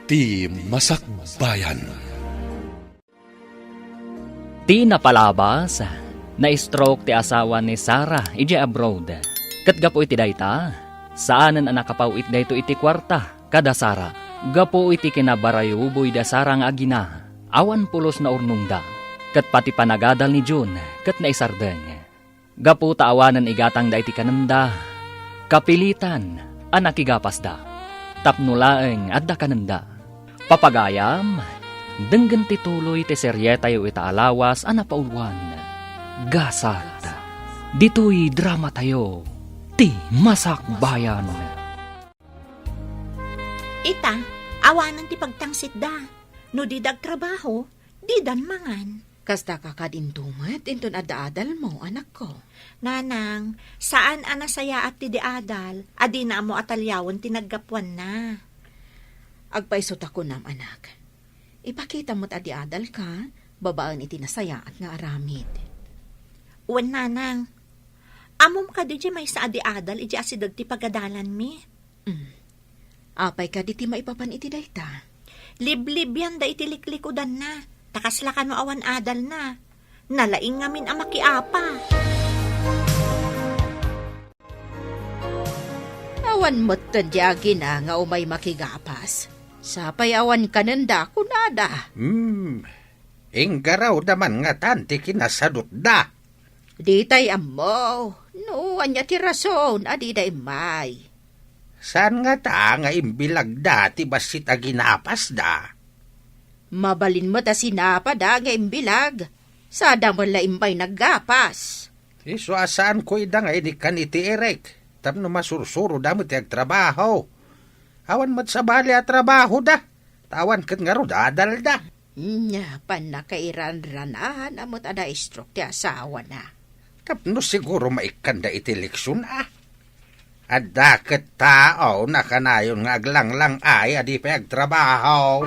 Ti Masakbayan. Ti napalabas, na-stroke ti asawa ni Sarah iti abroad. Kat gapo iti dayta, saanan ang nakapawit dayto iti kwarta kada Sarah. Gapo iti kinabarayuboy da Sarah nga agina, awan pulos na urnungda. Kat pati panagadal ni June, kat naisardeng. Gapo taawanan igatang da iti kananda, kapilitan anak igapas da. Tapnulaeng adda kananda. Papagayam, denggan tituloy ti seryeta yu ita alawas ana paulwan. Gasat. Dito'y drama tayo. Ti Masakbayan. Ita, awanan ti pagtangsit da. No di dagtrabaho, di dan mangan. Kasta kakadintumat, inton adda-adal mo, anak ko. Nanang, saan anasaya at ti di adal, adi na mo atalyawan tinaggapuan na. Agpaisot ako nam, anak. Ipakita mo't adi-adal ka, babaan iti nasaya at nga aramid. Uwan nanang, amom ka di may sa adi-adal, iji asidag ti pagadalan mi. Apay ka di ti maipapan iti dayta. Liblib yan da itiliklikudan na. Takasla ka no awan adal na. Nalaing ngamin ang makiapa. Awan mo't tadyagi na nga umay makigapas. Sapay awan kananda kunada. Inggaraw naman nga tanti kinasadot da. Di tay amo. No, anya ti rason, adi day may. Saan nga ta nga imbilag da ti basit a ginapas da? Mabalin mo ta sinapa da nga imbilag. Sada mo la imbay naggapas. Iso asaan ko ida nga inikan iti Eric. Tapno masursuro da mo ti agtrabaho. Awan mat sa bali a trabaho da. Tawan kat nga ro dadal da. Nya, panakairan-ranahan amot ada stroke ti asawa na. Tapno siguro maikanda iti leksyon Adda ket tao na kanayon nga aglanglang ay adi pa agtrabaho.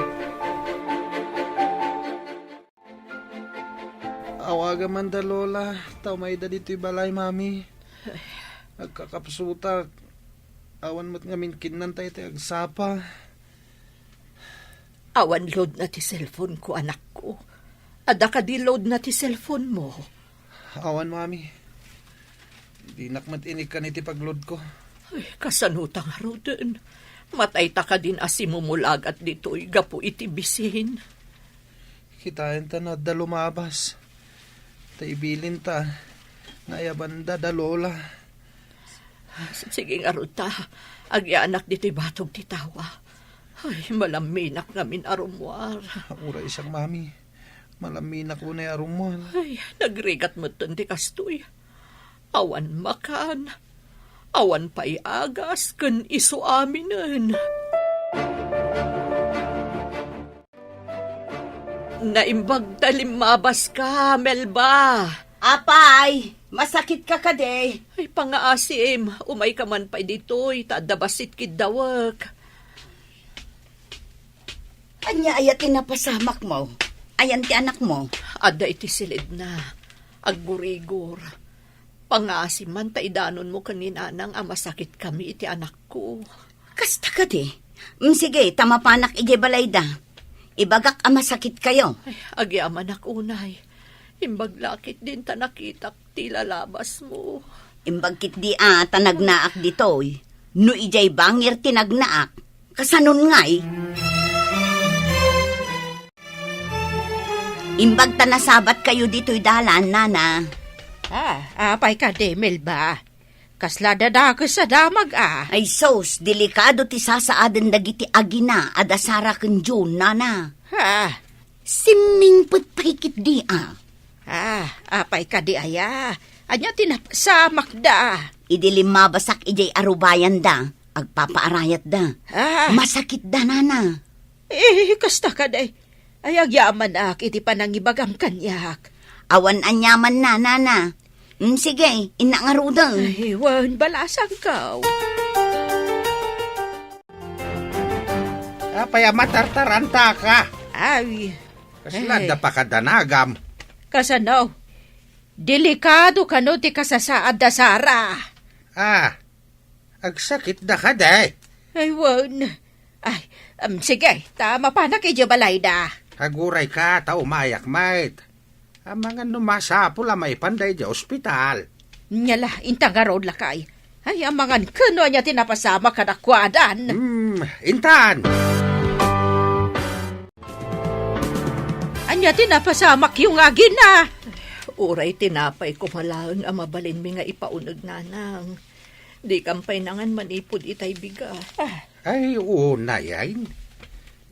Awaga man da lola, tao may da dito'y balay mami. Agkakapsuta, awan mo't ngamin kinan tayo tayo agsapa. Awan load na ti cellphone ko, anak ko. Ada ka di load na ti cellphone mo. Awan mami, di nakmat inikan iti pagload ko. Ay, kasanutang haruden. Matay ta ka din asimumulag at dito'y gapu iti bisin. Kitain ta na da lumabas. Taibilin ta, nayabanda da lola. Sige nga ruta, agyanak dito'y batog ti tawa. Ay, malaminak ngamin arumwar. Ura isang mami, malaminak ko na arumwar. Ay, nagrigat mo ti kastoy. Awan makan. Awan pa'y agas, kan iso aminen. Naimbag talimabas ka, Melba. Apay, masakit ka kade. Ay, pangaasim, umay ka man pa'y dito'y, tadabasit kidawak. Anya ayat napasamak mo. Ayan ti anak mo. Ada iti silid na, aggurigor. Pangasim man taidanon mo kanina nang amasakit kami iti anak ko. Kasta ka di. Sige, tamapanak ije balay da. Ibagak amasakit kayo. Ay, agyaman ak unay. Imbaglakit din ta nakitak tila labas mo. Imbagkit di tanagnaak ditoy. No ijay bangir tinagnaak. Kasanon ngay. Imbag ta nasabat kayo dito'y dalan, nana. Apay ka de, Melba. Kasla dadakas sa damag Ay sos, delikado ti sasaaden dagiti agina adasara ken June, nana. Siming pagpakikit di apay ka di aya. Anya tinapasamak da. Idilim mabasak ijay arubayan da. Agpapaarayat da. Masakit da, nana. Kasta ka de. Ay agyaman iti panangibagam kanyak. Awan anyaman na, nana. Sige, inangarudang. Ay, wan, balasang ka. Apaya matartaranta ka. Ay. Kaslada pa kadanagam. Kasanaw. Delikado ka no ti kasasaad da Sara. Agsakit da ka day. Ay, wan. Ay, Sige, mapanak kay Balayda. Haguray ka, tao mayak, mate. Ang mga numasapo la may panday di ospital. Nyala, intang garod lakay. Ay, ang mga kano niya tinapasama kadakwadan. Intan! Anya tinapasamak yung agin na. Uray tinapay ko malang ang mabalin mi nga ipaunag nanang. Di kampay nangan manipod itay biga. Ay, una yan.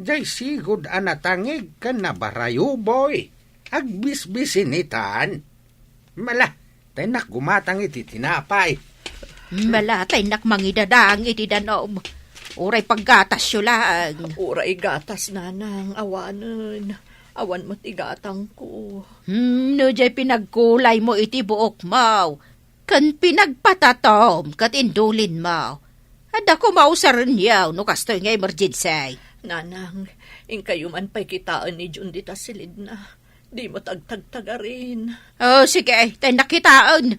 Jay sigod anatangig ka na barayo, boy. Agbisbisin itan. Mala, tayo gumatang iti tinapay. Malatay nakmangidadang iti danom. Uray paggatas yun lang. Uray gatas nanang, awanan. Awan mo't igatang ko. No jay pinagkulay mo iti buok mo. Kan pinagpatatom kat indulin mo. Ada ko mausaran yaw no kastoy nga emergency. Nanang, kayo man pa'y kitaan ni Jun dita silid na. Di mo tagtagtagarin. Oh, sige, tayo nakitaan.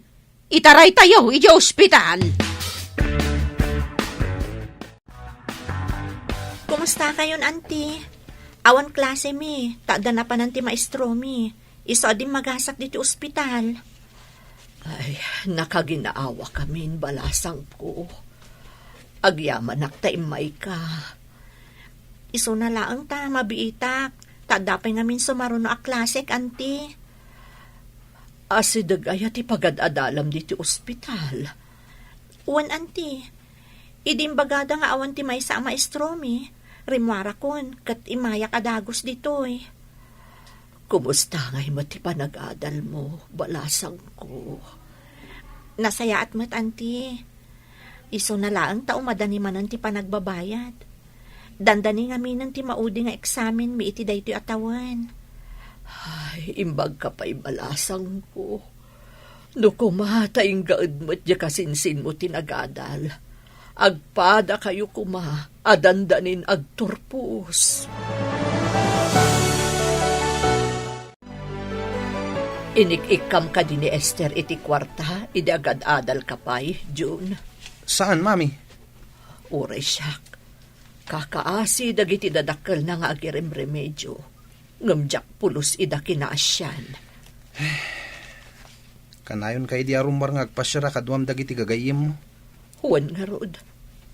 Itaray tayo, iti ospital. Kumusta kayon, auntie? Awan klase mi. Tada na pa nanti maestro mi. Iso din magasak dito ospital. Ay, nakaginaawa kami balasang ko. Agyaman naktaimay ka. Iso na laang ta, mabiitak. Tadapay ngamin sumaruno a klasek, auntie. Asidag ay ati pagad-adalam dito ospital. Uwan, auntie. Idimbagada nga awan ti may sa maestro mi. Rimwara kon, kat imayak adagos ditoy. Kumusta nga ti panag-adal mo, balasang ko? Nasaya at mat, auntie. Iso na laang tao madanimanan ti panagbabayad. Dandani nga minan ti maudi nga eksamen mi iti daytoy atawan. Ay, imbag ka pa'y balasang ko. No kumatayng gaad mo't di kasinsin mo tinagadal. Agpada kayo kuma, adandanin agturpus. Inik-ikam ka din ni Esther iti kwarta, iti agad-adal ka pa'y, June. Saan, mami? Uray siyak. Kakaasi dagiti dadakkel na nga agirem remedyo. Ngamjak pulos ida kinaasyan. Kanayon kay di arumbar nga agpasyara kaduam dagiti gagayim mo. Huwan nga rod.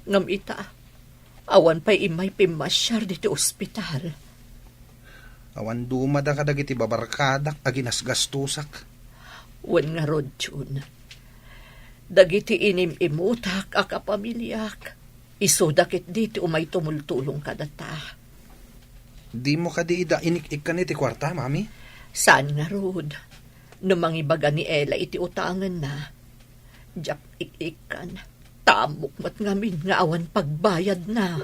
Ngam ita. Awan pa'y imay pimasyar diti ospital. Awan dumada ka dagiti babarkadak aginasgastusak. Huwan nga rod, June. Dagiti inim-imutak akapamilyak. Isudakit diti umay tumultulong kadata. Di mo ka di ida inik-ik ka niti kwarta, mami? Saan nga rod? Numangibaga ni Ella iti utangan na. Diyak ik-ikan. Tamok mat ngamin nga awan pagbayad na.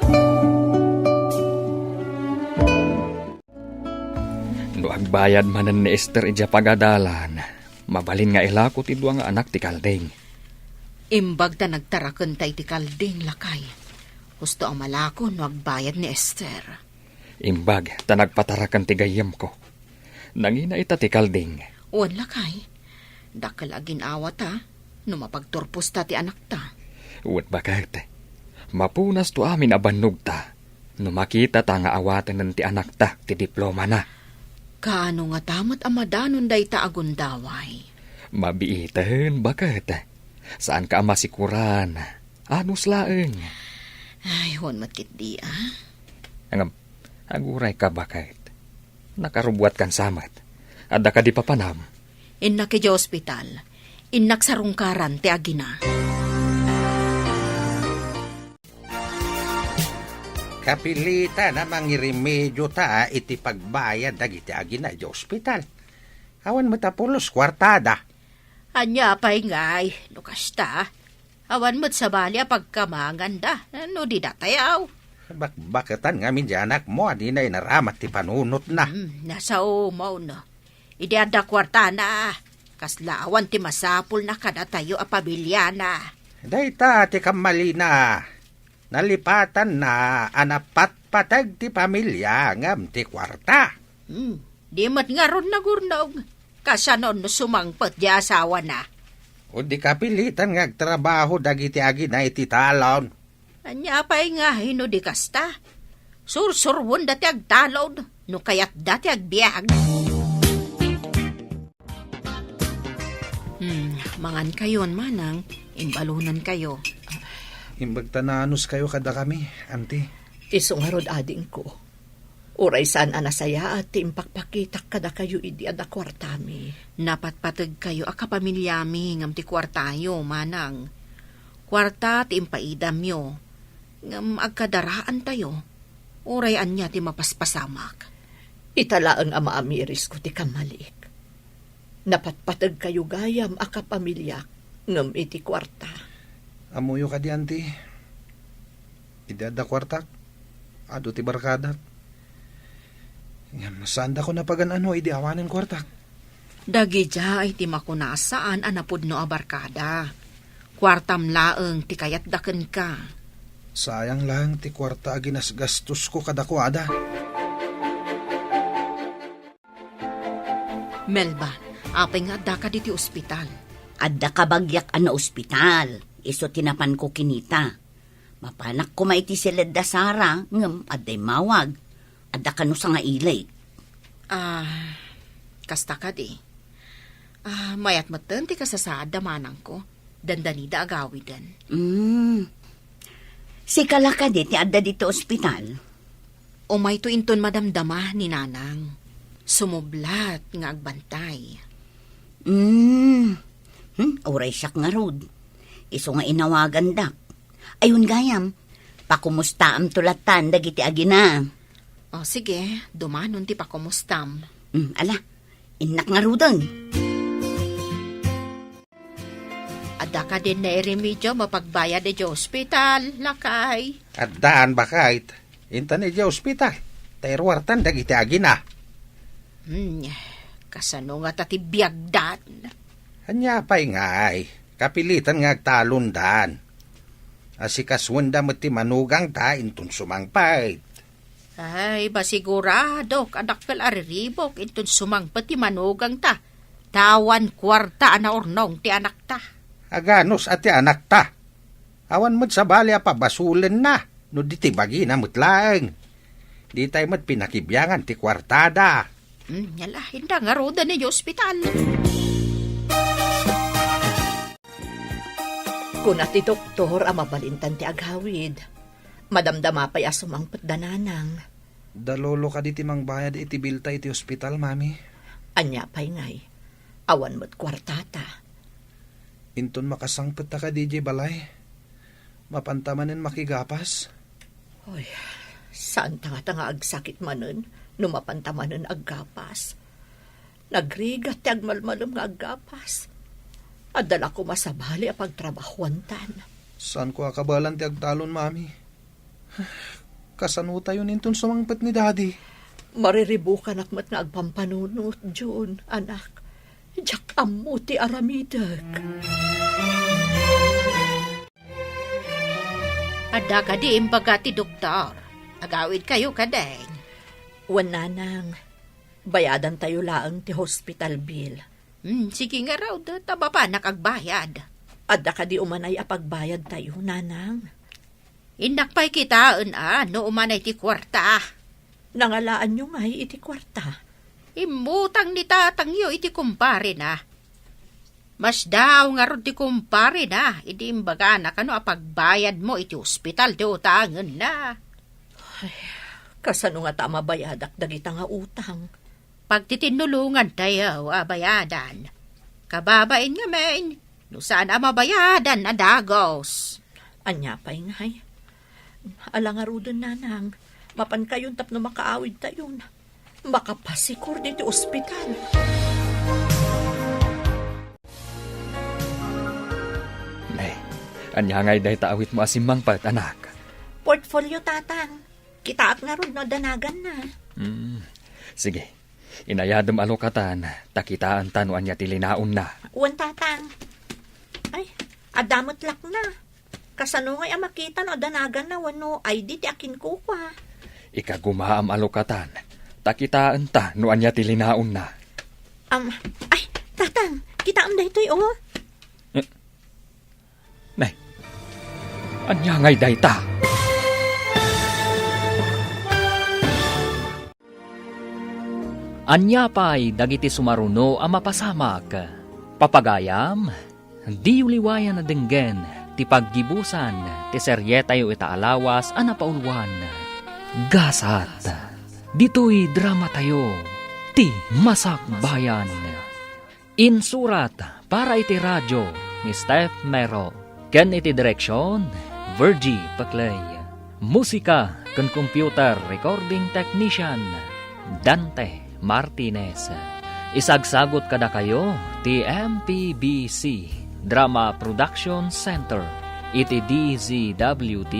No agbayad manan ni Esther ija pagadalan, mabalin nga ilako ti duwa nga anak ti Kalding. Imbag ta nagtarakan tay ti Kalding lakay. Gusto ang malako no agbayad ni Esther. Imbag ta nagpatarakan ti gayem ko. Nangina ita ti Kalding. Uwan lakay. Dakal agin awat ta, no mapagturpos ta ti anak ta. Uwat bakit? Mapunas to amin abannog ta. No makita ta nga awatan ng ti anak ta ti diploma na. Kaano nga tamat amadanon day ta agundaway? Mabiiten bakit? Saan ka masikuran? Anus laeng? Ay, huwan matkit di Angam, aguray ka bakit? Nakarubuat kan samat. Adda ka di papanam. Innak iti ospital. Innak sarungkaran ti agina. Kapilita na mangiremedyo ta iti pagbayad dagiti agina di ospital. Awan matapulos kwartada. Anya pa'y ngay, no kasta. Awan mo't sabali a pagkamangan da, no di datayaw. Bakbakatan nga min di anak mo, di na inaramat ti panunot na. Nasa umaw no. Idi ada kwarta na. Kasla awan ti masapul na kada tayo a pabilya na. Dayta ti kamali na. Nalipatan na anapat patag ti pamilya ngam ti kwarta. Di mat nga ron na gurnog. Kasanon no sumangpot di asawa na. O di kapilitan nga agtrabaho dagiti agina iti talon. Anya pa'y nga hino di kasta. Sursurwon dati agtalod, no kayat dati agbiag. Mangan kayon manang, imbalunan kayo. Imbagtananos kayo kada kami, auntie. Iso nga rod ading ko. Uray saan anasaya at timpakpakitak kada kayo idi ada kwartami. Napatpatag kayo akapamilyami ngam ti kwartayo, manang. Kwarta ti impaidam yo. Ngam agkadaraan tayo. Uray anya ti mapaspasamak. Italaang ama amiris ko ti kamalik. Napatpatag kayo gayam akapamilyak ngam iti kwarta. Amuyo ka di, auntie. Idada kwartak. Ado ti barkadak. Sanda ko na paganano, idi awanin kwartak. Dagi dya ay ti makunasaan anapod no abarkada. Kwartam laeng ti kayat daken ka. Sayang lang ti kwarta ginasgastos ko kadakwada. Melba, apay nga da ka diti ospital. Adda ka bagyak ana ospital. Iso tinapan ko kinita. Mapanak ko maiti silid da Sara, ngem adday mawag. Adda ka no sa nga ilay. Kasta ka di. Mayat matan ti kasasaad da manang ko. Dandanida agawidan. Si kalaka di ti adda dito ospital. Umay to inton madamdama ni nanang. Sumublat nga agbantay. Oray siyak nga rod. Iso nga inawagan dak. Ayun gayam, pakumusta am tulatan dagiti agina. O sige, dumanon ti pakumustam. Ala, inak nga rudan. Ada ka din na iremedyo mapagbayad di hospital, lakay. At daan bakait. Intan di ospital. Terwartan dagiti agina. Kasano nga tati biagdan. Anya pa'y ngay. Kapilitan nga agtalundan. Asikaswanda mo ti manugang ta intun sumangpait. Ay, basigurado, anak kal ariribok, intun sumangpat ti manugang ta. Tawan kwarta ana ornong ti anak ta. Aganos at ti anak ta. Awan mo't sa bali pabasulen na, no di ti bagi na mutlaeng. Di tayo mo't pinakibyangan ti kwartada. Yala, hindi nga roda ni ospital. Kuna ti doktor ang mabalintan ti aghawid. Madamdama pa'y asumangpet dananang. Dalolo ka di ti mangbayad iti bilta iti ospital, mami. Anya pa'y ngay. Awan mo't kwartata. Inton makasangpet ta ka DJ balay. Mapantamanin makigapas. Oy, saan tanga agsakit manen, numapantamanen aggapas. Nagrigat ti agmalmalom nga aggapas. Adala ko masabali a pagtrabahuantan. Saan ko akabalan ti agtalon, mami? Kasanuta yun inton sumangpet ni daddy. Mariribukan akmat nga agpampanunot, June, anak. Diyak amu ti aramidag. Ada ka di imbaga ti doktor. Agawid kayo kadeng. Wananang, bayadan tayo laang ti hospital bill. Sige nga raw, taba pa nakagbayad. Adda ka di umanay apagbayad tayo, nanang. Inakpay kitaan no umanay ti kwarta. Nangalaan nyo ngay iti kwarta. Imutang ni tatang yo iti kumpare na. Mas daw nga ron ti kumpare na, iti imbaga na kano apagbayad mo iti ospital ti utangan na. Ay, kasano nga tama bayadak dagita nga utang. Pagtitinulungan tayo, bayadan. Kababain nga men, no saan mabayadan na dagos. Anya pa'y ngay. Alangarudan nanang, mapan kayon tapno makaawid tayon. Makapasikur dito ospital. Nay, anya ngay dahi taawit mo asimang pat, anak. Portfolio, tatang. Kitaak na ron no danagan na. Sige, inayadam alokatan, takitaan tanuan niya tilinaon na. Uwan, tatang. Ay, adamot lak na. Kasano ngay makita no danagan na wano ID ti akin ko kwa. Ikagumaam alokatan, takitaan ta nuan niya tilinaon na. Ay, tatang, kita am daytoy oh. Nay, anya ngay dahi ta. Anya pa'y dagiti sumaruno ang mapasamak. Papagayam, di uliwayan na denggen ti paggibusan ti seryeta yu itaalawas a napaulwan. Gasat, dito'y drama tayo, ti Masak Bayan. Insurat para iti radyo ni Steph Mero. Ken iti direksyon, Virgie Paclay. Musika ken computer recording technician, Dante Martinez. Isagsagot kada kayo ti MPBC Drama Production Center iti DZWT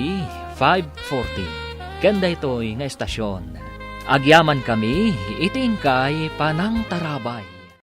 540. Kanda ito'y nga estasyon. Agyaman kami, itingkay panang tarabay.